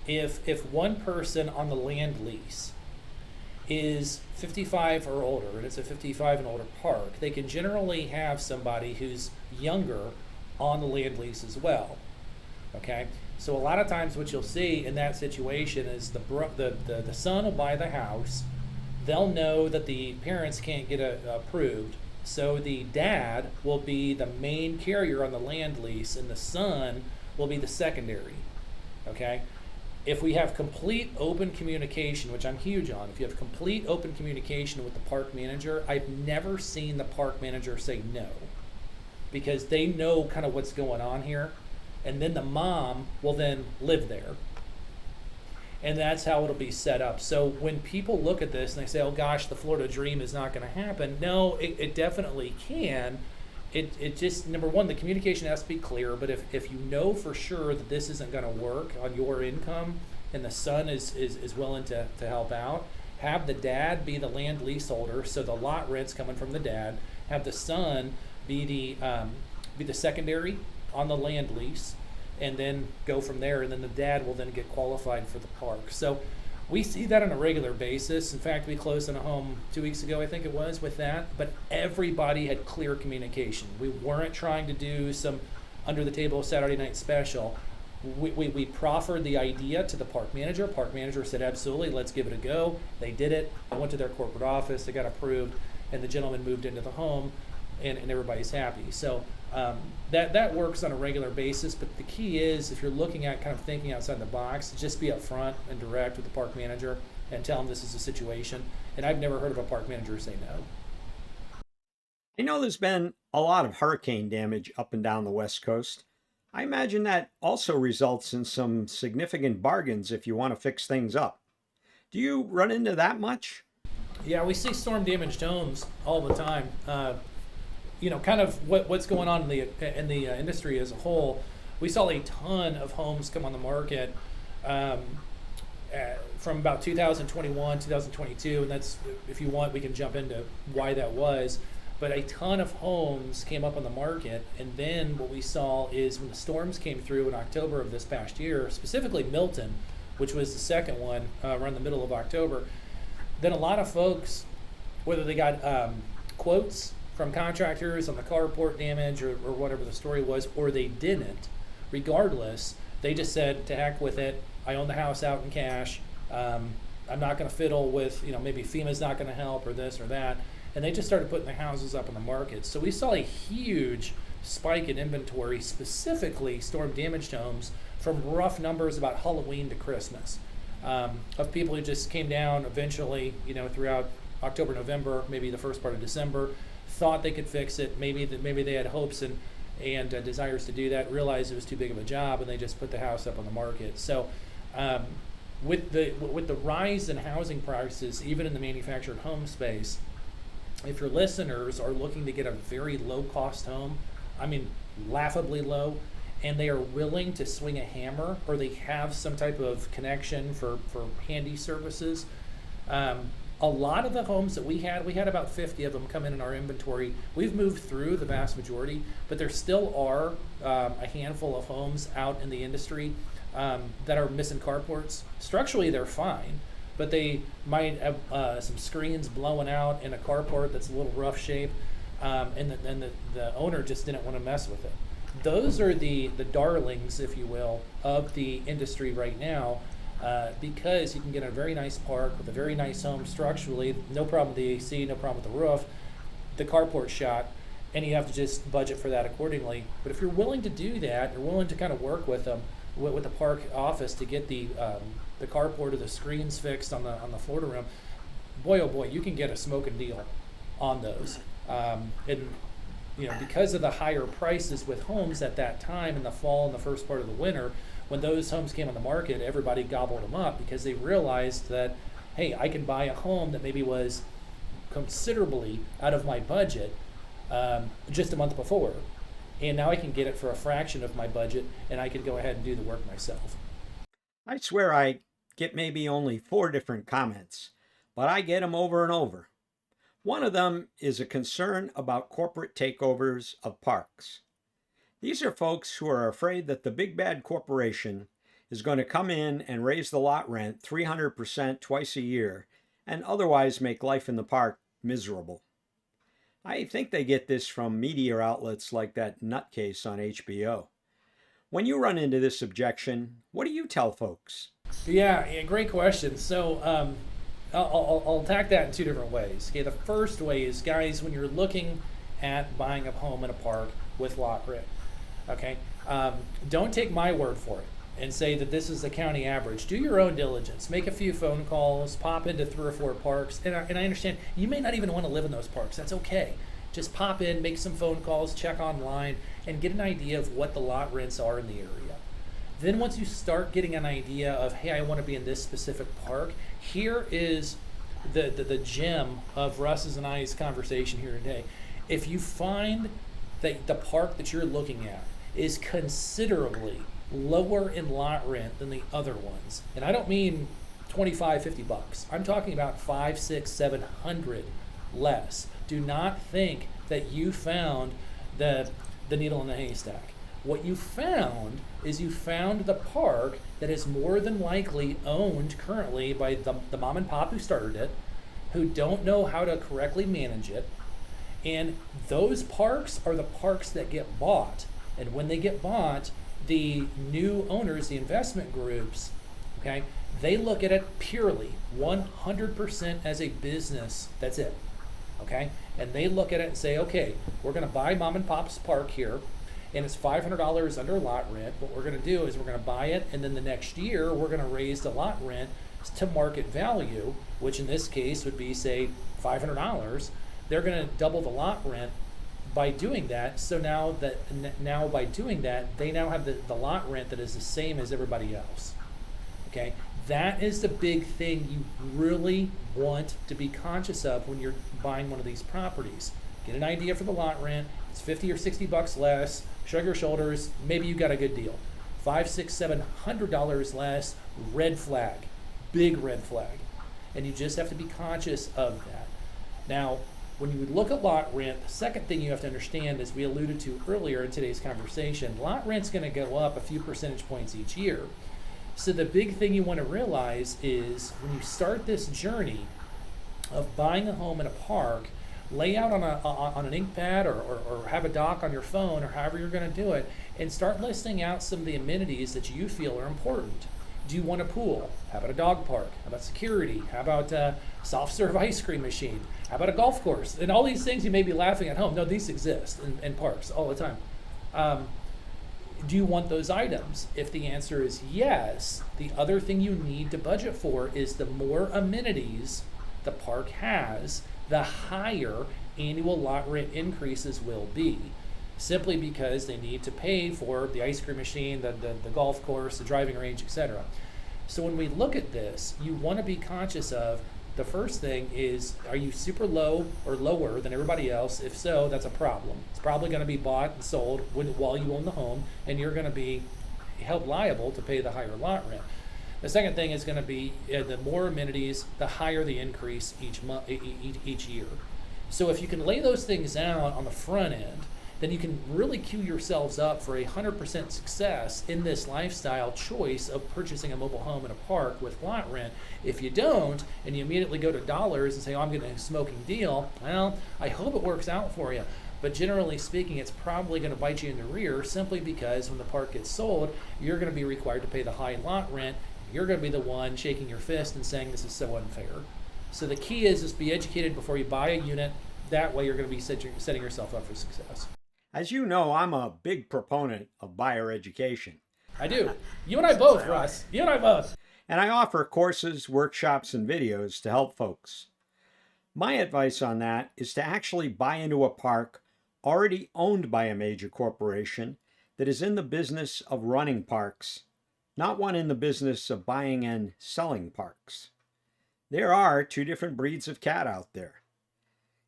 if one person on the land lease is 55 or older, and it's a 55 and older park, they can generally have somebody who's younger on the land lease as well. Okay, so a lot of times what you'll see in that situation is the son will buy the house. They'll know that the parents can't get approved, so the dad will be the main carrier on the land lease, and the son will be the secondary. Okay, if we have complete open communication, which I'm huge on, if you have complete open communication with the park manager, I've never seen the park manager say no, because they know kind of what's going on here, and then the mom will then live there. And that's how it'll be set up. So when people look at this and they say, oh gosh, the Florida dream is not going to happen, no, it definitely can. It just, number one, the communication has to be clear, but if you know for sure that this isn't going to work on your income and the son is willing to help out, have the dad be the land leaseholder, so the lot rent's coming from the dad, have the son be the secondary on the land lease, and then go from there, and then the dad will then get qualified for the park. So we see that on a regular basis. In fact, we closed on a home 2 weeks ago, I think it was, with that, but everybody had clear communication. We weren't trying to do some under the table Saturday night special. We proffered the idea to the park manager. Park manager said, absolutely, let's give it a go. They did it. I went to their corporate office, they got approved, and the gentleman moved into the home, and everybody's happy. So that works on a regular basis, but the key is, if you're looking at kind of thinking outside the box, just be upfront and direct with the park manager and tell them this is a situation. And I've never heard of a park manager say no. I know there's been a lot of hurricane damage up and down the West Coast. I imagine that also results in some significant bargains if you want to fix things up. Do you run into that much? Yeah, we see storm damaged homes all the time. Kind of what's going on in the industry as a whole. We saw a ton of homes come on the market from about 2021, 2022, and that's, if you want, we can jump into why that was. But a ton of homes came up on the market, and then what we saw is when the storms came through in October of this past year, specifically Milton, which was the second one around the middle of October, then a lot of folks, whether they got quotes from contractors on the carport damage or whatever the story was, or they didn't, regardless, they just said, to heck with it, I own the house out in cash, I'm not going to fiddle with, maybe FEMA's not going to help or this or that, and they just started putting the houses up on the market. So we saw a huge spike in inventory, specifically storm damaged homes, from rough numbers about Halloween to Christmas, of people who just came down eventually, throughout October, November, maybe the first part of December, thought they could fix it. Maybe they had hopes and desires to do that, realized it was too big of a job, and they just put the house up on the market. So with the rise in housing prices, even in the manufactured home space, if your listeners are looking to get a very low cost home, I mean laughably low, and they are willing to swing a hammer, or they have some type of connection for handy services, a lot of the homes that we had about 50 of them come in our inventory. We've moved through the vast majority, but there still are a handful of homes out in the industry that are missing carports. Structurally, they're fine, but they might have some screens blowing out in a carport that's a little rough shape, and the owner just didn't want to mess with it. Those are the darlings, if you will, of the industry right now. Because you can get a very nice park with a very nice home structurally, no problem with the AC, no problem with the roof, the carport shot, and you have to just budget for that accordingly. But if you're willing to do that, you're willing to kind of work with them, with the park office, to get the carport or the screens fixed on the Florida room, boy oh boy, you can get a smoking deal on those. And because of the higher prices with homes at that time in the fall and the first part of the winter, when those homes came on the market, everybody gobbled them up because they realized that, hey, I can buy a home that maybe was considerably out of my budget just a month before, and now I can get it for a fraction of my budget, and I can go ahead and do the work myself. I swear I get maybe only 4 different comments, but I get them over and over. One of them is a concern about corporate takeovers of parks. These are folks who are afraid that the big bad corporation is going to come in and raise the lot rent 300% twice a year, and otherwise make life in the park miserable. I think they get this from media outlets like that nutcase on HBO. When you run into this objection, what do you tell folks? Yeah, great question. So I'll attack that in two different ways. Okay, the first way is, guys, when you're looking at buying a home in a park with lot rent, okay, don't take my word for it and say that this is the county average. Do your own diligence. Make a few phone calls, pop into 3 or 4 parks. And I understand you may not even want to live in those parks. That's okay. Just pop in, make some phone calls, check online, and get an idea of what the lot rents are in the area. Then once you start getting an idea of, hey, I want to be in this specific park, here is the gem of Russ's and I's conversation here today. If you find that the park that you're looking at is considerably lower in lot rent than the other ones, and I don't mean 25, 50 bucks. I'm talking about 5, 6, 700 less. Do not think that you found the needle in the haystack. What you found is you found the park that is more than likely owned currently by the mom and pop who started it, who don't know how to correctly manage it. And those parks are the parks that get bought. And when they get bought, the new owners, the investment groups, okay, they look at it purely 100% as a business. That's it. Okay? And they look at it and say, okay, we're going to buy mom and pop's park here, and it's $500 under lot rent. What we're going to do is we're going to buy it, and then the next year we're going to raise the lot rent to market value, which in this case would be, say, $500. They're going to double the lot rent by doing that. So now by doing that, they now have the lot rent that is the same as everybody else. Okay? That is the big thing you really want to be conscious of when you're buying one of these properties. Get an idea for the lot rent. It's 50 or 60 bucks less. Shrug your shoulders. Maybe you got a good deal. $500, $600, $700 less. Red flag. Big red flag. And you just have to be conscious of that. Now, when you look at lot rent, the second thing you have to understand, as we alluded to earlier in today's conversation, lot rent's going to go up a few percentage points each year. So the big thing you want to realize is when you start this journey of buying a home in a park, lay out on an ink pad or have a doc on your phone or however you're going to do it, and start listing out some of the amenities that you feel are important. Do you want a pool? How about a dog park? How about security? How about a soft serve ice cream machine? How about a golf course? And all these things you may be laughing at home. No, these exist in parks all the time. Do you want those items? If the answer is yes, the other thing you need to budget for is the more amenities the park has, the higher annual lot rent increases will be. Simply because they need to pay for the ice cream machine, the golf course, the driving range, etc. So when we look at this, you want to be conscious of the first thing is, are you super low or lower than everybody else? If so, that's a problem. It's probably going to be bought and sold while you own the home, and you're going to be held liable to pay the higher lot rent. The second thing is going to be the more amenities, the higher the increase each year. So if you can lay those things out on the front end, then you can really queue yourselves up for 100% success in this lifestyle choice of purchasing a mobile home in a park with lot rent. If you don't, and you immediately go to dollars and say, oh, I'm getting a smoking deal, well, I hope it works out for you. But generally speaking, it's probably going to bite you in the rear simply because when the park gets sold, you're going to be required to pay the high lot rent. You're going to be the one shaking your fist and saying this is so unfair. So the key is just be educated before you buy a unit. That way you're going to be setting yourself up for success. As you know, I'm a big proponent of buyer education. I do. You and I both, Russ. You and I both. And I offer courses, workshops, and videos to help folks. My advice on that is to actually buy into a park already owned by a major corporation that is in the business of running parks, not one in the business of buying and selling parks. There are 2 different breeds of cat out there.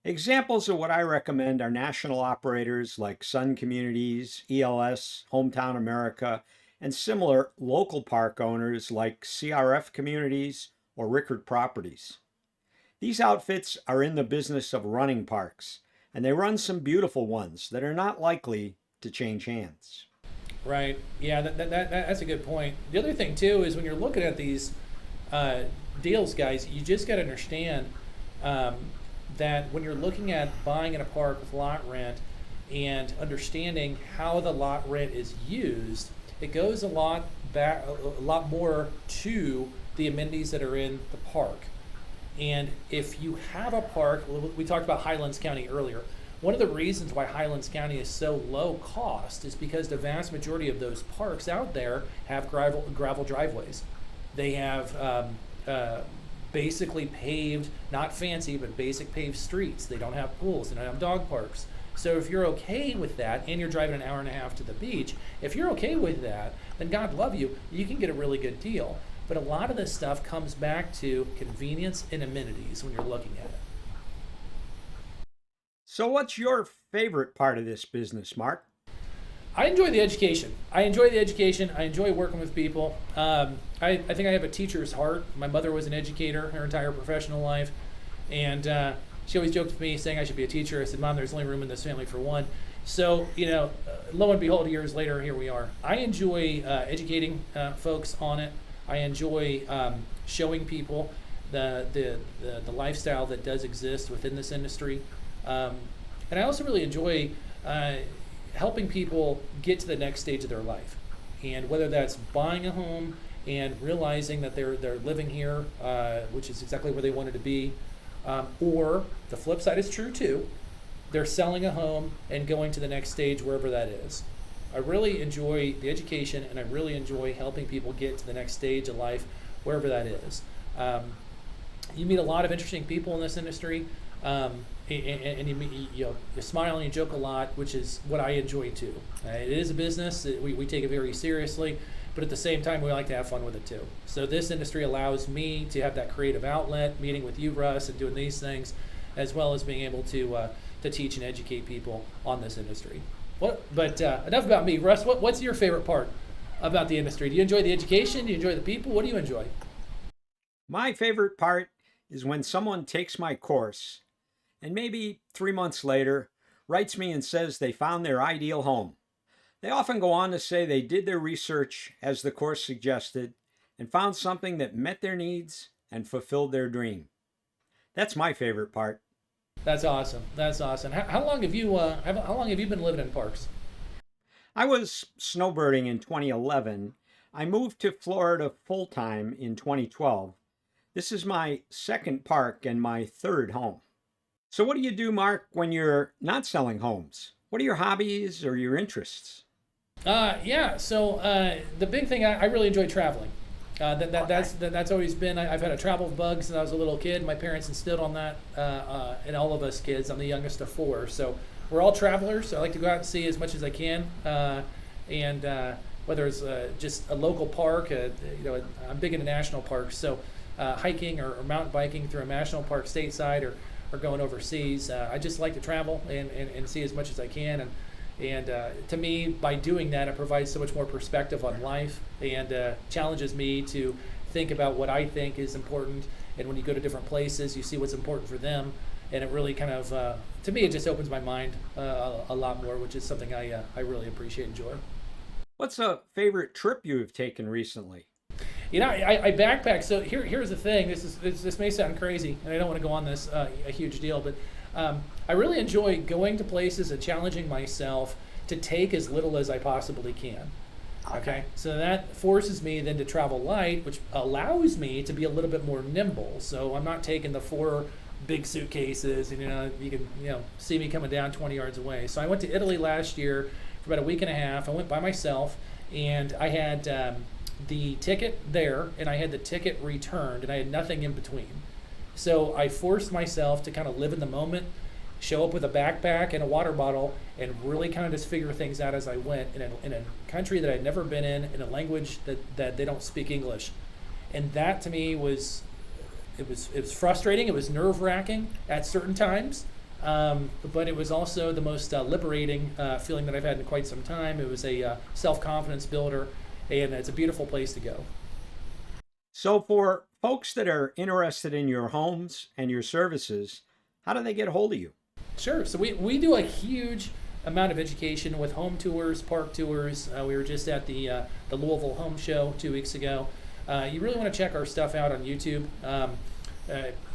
Examples of what I recommend are national operators like Sun Communities, ELS, Hometown America, and similar local park owners like CRF Communities or Rickard Properties. These outfits are in the business of running parks, and they run some beautiful ones that are not likely to change hands. Right. Yeah, that's a good point. The other thing, too, is when you're looking at these deals, guys, you just got to understand um, that when you're looking at buying in a park with lot rent and understanding how the lot rent is used, it goes a lot more to the amenities that are in the park. And if you have a park, we talked about Highlands County earlier. One of the reasons why Highlands County is so low cost is because the vast majority of those parks out there have gravel driveways. They have basically paved, not fancy, but basic paved streets. They don't have pools, they don't have dog parks. So if you're okay with that, and you're driving an hour and a half to the beach, if you're okay with that, then God love you, you can get a really good deal. But a lot of this stuff comes back to convenience and amenities when you're looking at it. So, what's your favorite part of this business, Mark? I enjoy the education. I enjoy working with people. I think I have a teacher's heart. My mother was an educator her entire professional life. And she always joked with me saying I should be a teacher. I said, Mom, there's only room in this family for one. So, lo and behold, years later, here we are. I enjoy educating folks on it. I enjoy showing people the lifestyle that does exist within this industry. And I also really enjoy helping people get to the next stage of their life. And whether that's buying a home and realizing that they're living here, which is exactly where they wanted to be, or the flip side is true too, they're selling a home and going to the next stage wherever that is. I really enjoy the education, and I really enjoy helping people get to the next stage of life, wherever that is. You meet a lot of interesting people in this industry, and you smile and you joke a lot, which is what I enjoy too. It is a business. We take it very seriously, but at the same time, we like to have fun with it too. So this industry allows me to have that creative outlet, meeting with you, Russ, and doing these things, as well as being able to teach and educate people on this industry. But enough about me. Russ, what's your favorite part about the industry? Do you enjoy the education? Do you enjoy the people? What do you enjoy? My favorite part is when someone takes my course and maybe 3 months later writes me and says they found their ideal home. They often go on to say they did their research as the course suggested and found something that met their needs and fulfilled their dream. That's my favorite part. That's awesome. How long have you been living in parks? I was snowbirding in 2011. I moved to Florida full-time in 2012. This is my second park and my third home. So what do you do, Mark, when you're not selling homes? What are your hobbies or your interests? So the big thing, I really enjoy traveling. That's always been, I've had a travel bug since I was a little kid. My parents instilled on that in all of us kids. I'm the youngest of four. So we're all travelers. I like to go out and see as much as I can. And whether it's just a local park, I'm big into national parks. So hiking or mountain biking through a national park stateside or going overseas. I just like to travel and see as much as I can. And to me, by doing that, it provides so much more perspective on life and challenges me to think about what I think is important. And when you go to different places, you see what's important for them. And it really kind of, to me, it just opens my mind a lot more, which is something I really appreciate and enjoy. What's a favorite trip you've taken recently? I backpack. So here's the thing. This may sound crazy, and I don't want to go on this a huge deal, but I really enjoy going to places and challenging myself to take as little as I possibly can. Okay. So that forces me then to travel light, which allows me to be a little bit more nimble. So I'm not taking the 4 big suitcases, and you can see me coming down 20 yards away. So I went to Italy last year for about a week and a half. I went by myself, and I had the ticket there, and I had the ticket returned, and I had nothing in between. So I forced myself to kind of live in the moment, show up with a backpack and a water bottle, and really kind of just figure things out as I went in a country that I'd never been in a language that they don't speak English. And that to me was frustrating. It was nerve-wracking at certain times, but it was also the most liberating feeling that I've had in quite some time. It was a self-confidence builder, and it's a beautiful place to go. So for folks that are interested in your homes and your services, how do they get a hold of you? Sure. So we do a huge amount of education with home tours, park tours. We were just at the Louisville Home Show 2 weeks ago. you really want to check our stuff out on YouTube.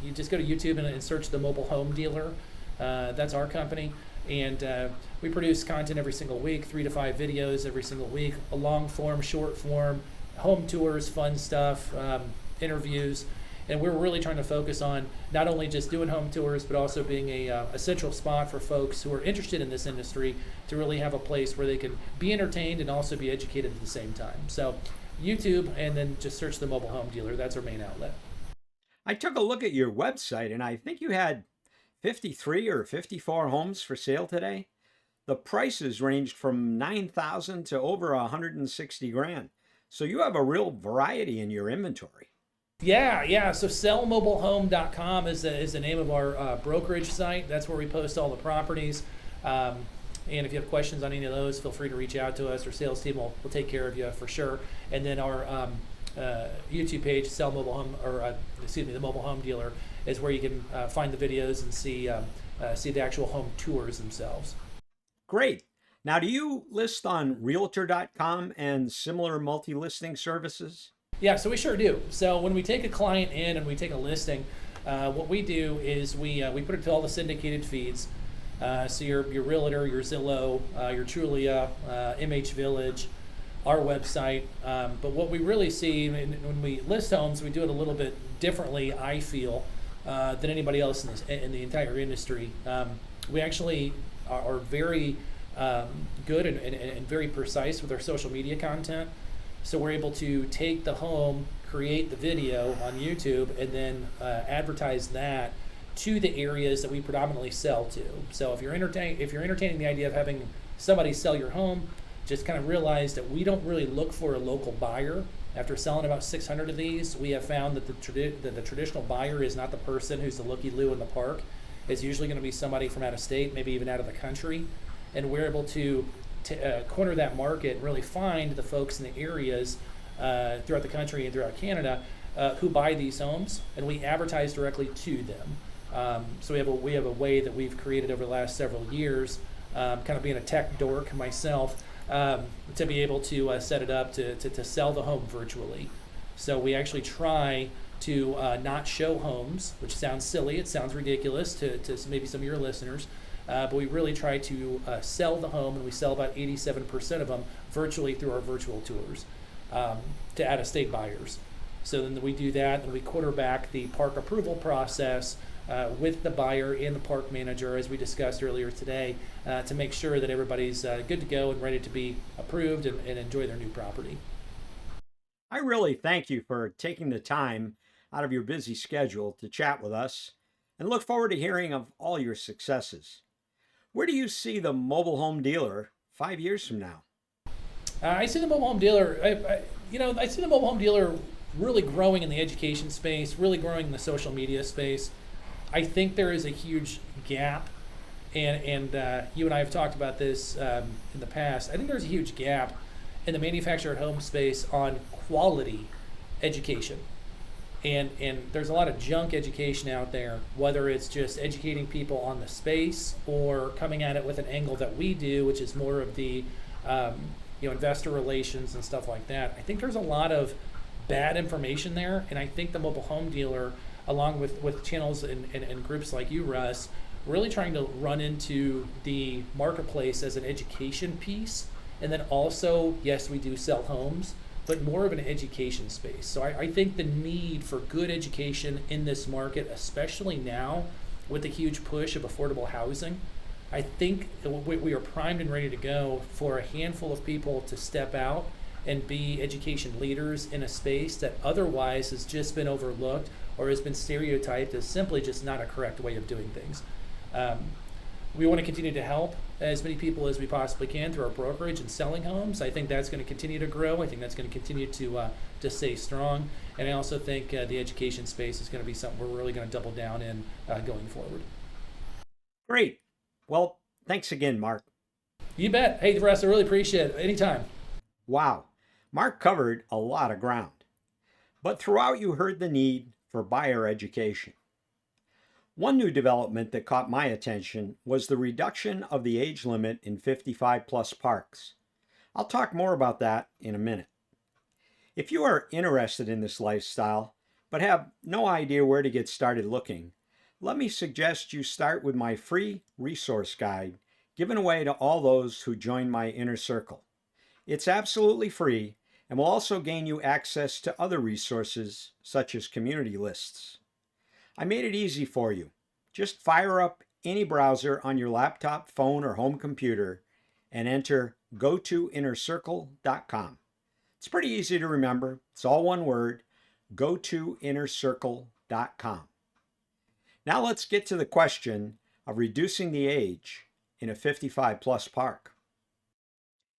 You just go to YouTube and search the Mobile Home Dealer. That's our company. And we produce content every single week, 3 to 5 videos every single week, a long form, short form, home tours, fun stuff, interviews. And we're really trying to focus on not only just doing home tours, but also being a central spot for folks who are interested in this industry to really have a place where they can be entertained and also be educated at the same time. So YouTube, and then just search the Mobile Home Dealer. That's our main outlet. I took a look at your website and I think you had 53 or 54 homes for sale today. The prices ranged from 9,000 to over 160 grand. So you have a real variety in your inventory. Yeah. So sellmobilehome.com is the name of our brokerage site. That's where we post all the properties. And if you have questions on any of those, feel free to reach out to us. Our sales team will take care of you for sure. And then our YouTube page, the Mobile Home Dealer, is where you can find the videos and see the actual home tours themselves. Great. Now, do you list on Realtor.com and similar multi-listing services? Yeah, so we sure do. So when we take a client in and we take a listing, what we do is we put it to all the syndicated feeds. So your Realtor, your Zillow, your Trulia, MH Village, our website. But what we really see when we list homes, we do it a little bit differently, I feel, than anybody else in the entire industry. We actually are very good and very precise with our social media content. So we're able to take the home, create the video on YouTube, and then advertise that to the areas that we predominantly sell to. So if you're entertaining the idea of having somebody sell your home, just kind of realize that we don't really look for a local buyer. After selling about 600 of these, we have found that the traditional buyer is not the person who's the looky-loo in the park. It's usually going to be somebody from out of state, maybe even out of the country. And we're able to corner that market and really find the folks in the areas throughout the country and throughout Canada who buy these homes, and we advertise directly to them. So we have a way that we've created over the last several years, kind of being a tech dork myself, to be able to set it up to sell the home virtually. So we actually try to not show homes, which sounds silly, it sounds ridiculous to maybe some of your listeners, but we really try to sell the home, and we sell about 87% of them virtually through our virtual tours to out-of-state buyers. So then we do that, and we quarterback the park approval process with the buyer and the park manager, as we discussed earlier today, to make sure that everybody's good to go and ready to be approved and enjoy their new property. I really thank you for taking the time out of your busy schedule to chat with us, and look forward to hearing of all your successes. Where do you see the Mobile Home Dealer 5 years from now? I see the Mobile Home Dealer. I see the Mobile Home Dealer really growing in the education space, really growing in the social media space. I think there is a huge gap, and you and I have talked about this in the past. I think there's a huge gap in the manufactured home space on quality education. And there's a lot of junk education out there, whether it's just educating people on the space or coming at it with an angle that we do, which is more of the investor relations and stuff like that. I think there's a lot of bad information there, and I think the Mobile Home Dealer, along with channels and groups like you, Russ, really trying to run into the marketplace as an education piece, and then also, yes, we do sell homes, but more of an education space. So I think the need for good education in this market, especially now with the huge push of affordable housing, I think we are primed and ready to go for a handful of people to step out and be education leaders in a space that otherwise has just been overlooked or has been stereotyped as simply just not a correct way of doing things. We want to continue to help as many people as we possibly can through our brokerage and selling homes. I think that's going to continue to grow. I think that's going to continue to stay strong. And I also think the education space is going to be something we're really going to double down in going forward. Great. Well, thanks again, Mark. You bet. Hey, Russ, I really appreciate it. Anytime. Wow. Mark covered a lot of ground. But throughout, you heard the need for buyer education. One new development that caught my attention was the reduction of the age limit in 55 plus parks. I'll talk more about that in a minute. If you are interested in this lifestyle, but have no idea where to get started looking, let me suggest you start with my free resource guide given away to all those who join my inner circle. It's absolutely free and will also gain you access to other resources such as community lists. I made it easy for you. Just fire up any browser on your laptop, phone, or home computer and enter gotoinnercircle.com. It's pretty easy to remember. It's all one word, gotoinnercircle.com. Now let's get to the question of reducing the age in a 55 plus park.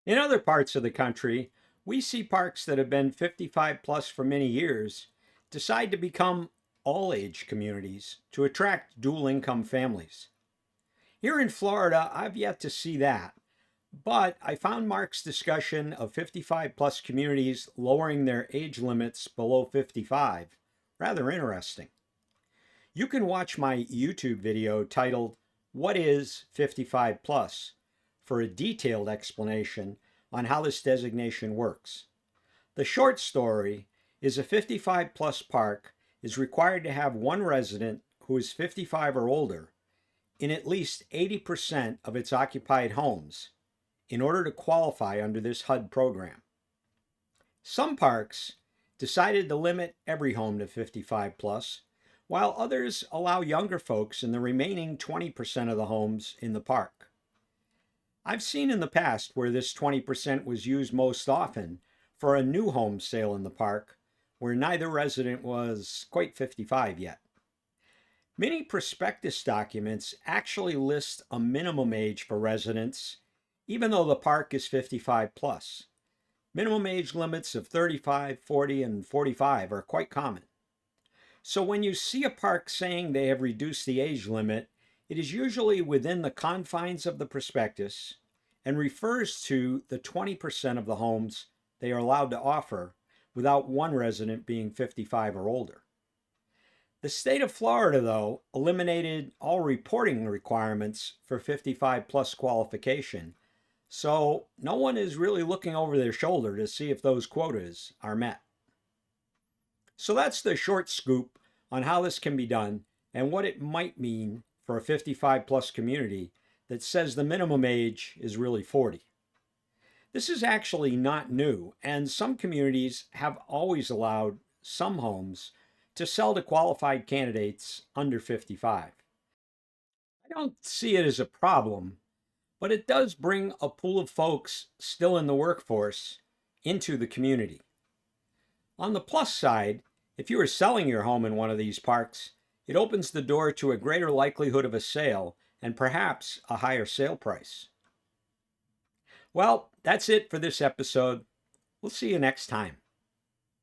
In other parts of the country, we see parks that have been 55 plus for many years decide to become all age communities to attract dual income families. Here in Florida, I've yet to see that, but I found Mark's discussion of 55 plus communities lowering their age limits below 55 rather interesting. You can watch my YouTube video titled, "What is 55 plus?" for a detailed explanation on how this designation works. The short story is a 55 plus park is required to have one resident who is 55 or older in at least 80% of its occupied homes in order to qualify under this HUD program. Some parks decided to limit every home to 55 plus, while others allow younger folks in the remaining 20% of the homes in the park. I've seen in the past where this 20% was used most often for a new home sale in the park where neither resident was quite 55 yet. Many prospectus documents actually list a minimum age for residents, even though the park is 55 plus. Minimum age limits of 35, 40, and 45 are quite common. So when you see a park saying they have reduced the age limit, it is usually within the confines of the prospectus and refers to the 20% of the homes they are allowed to offer without one resident being 55 or older. The state of Florida, though, eliminated all reporting requirements for 55 plus qualification, so no one is really looking over their shoulder to see if those quotas are met. So that's the short scoop on how this can be done and what it might mean for a 55 plus community that says the minimum age is really 40. This is actually not new, and some communities have always allowed some homes to sell to qualified candidates under 55. I don't see it as a problem, but it does bring a pool of folks still in the workforce into the community. On the plus side, if you are selling your home in one of these parks, it opens the door to a greater likelihood of a sale and perhaps a higher sale price. Well, that's it for this episode. We'll see you next time.